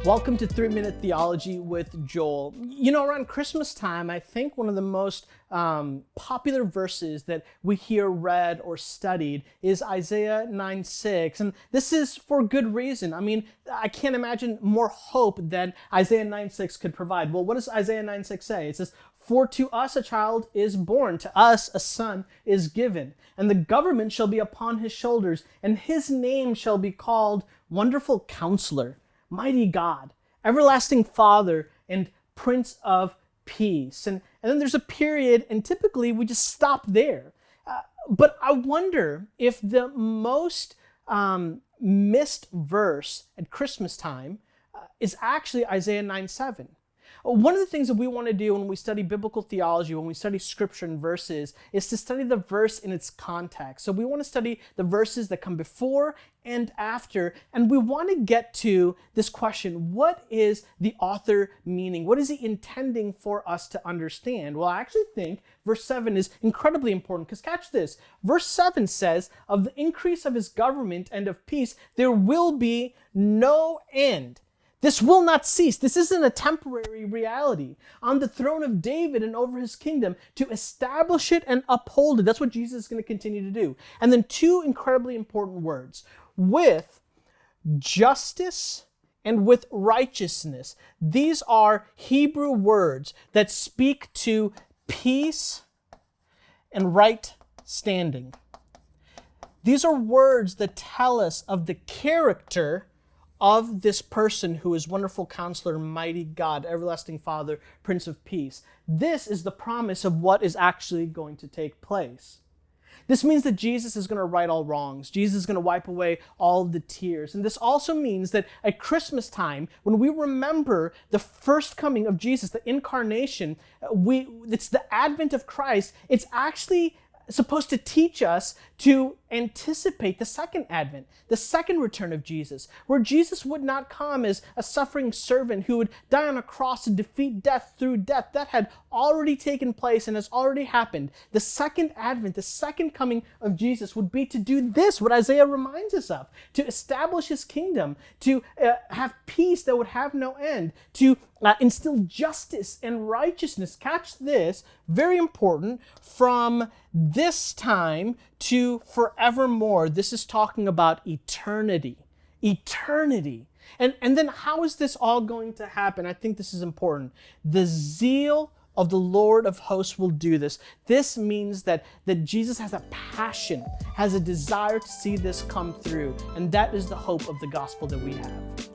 Welcome to 3-Minute Theology with Joel. You know, around Christmas time, I think one of the most popular verses that we hear read or studied is Isaiah 9:6. And this is for good reason. I mean, I can't imagine more hope than Isaiah 9:6 could provide. Well, what does Isaiah 9:6 say? It says, "For to us a child is born, to us a son is given, and the government shall be upon his shoulders, and his name shall be called Wonderful Counselor, Mighty God, Everlasting Father, and Prince of Peace." And then there's a period, and typically we just stop there. But I wonder if the most missed verse at Christmas time is actually Isaiah 9:7. One of the things that we want to do when we study biblical theology, when we study scripture and verses, is to study the verse in its context. So we want to study the verses that come before and after, and we want to get to this question: what is the author meaning? What is he intending for us to understand? Well, I actually think verse 7 is incredibly important, because catch this. Verse 7 says, "Of the increase of his government and of peace, there will be no end." This will not cease. This isn't a temporary reality. On the throne of David and over his kingdom, to establish it and uphold it. That's what Jesus is going to continue to do. And then two incredibly important words: with justice and with righteousness. These are Hebrew words that speak to peace and right standing. These are words that tell us of the character of this person who is Wonderful Counselor, Mighty God, Everlasting Father, Prince of Peace. This is the promise of what is actually going to take place. This means that Jesus is going to right all wrongs. Jesus is going to wipe away all the tears. And this also means that at Christmas time, when we remember the first coming of Jesus, the incarnation, it's the advent of Christ, it's actually supposed to teach us to anticipate the second advent, the second return of Jesus, where Jesus would not come as a suffering servant who would die on a cross to defeat death through death. That had already taken place and has already happened. The second advent, the second coming of Jesus would be to do this, what Isaiah reminds us of, to establish his kingdom, to have peace that would have no end, to instill justice and righteousness. Catch this, very important, from this time to forevermore. This is talking about eternity. Eternity. And then how is this all going to happen? I think this is important. The zeal of the Lord of hosts will do this. This means that Jesus has a passion, has a desire to see this come through. And that is the hope of the gospel that we have.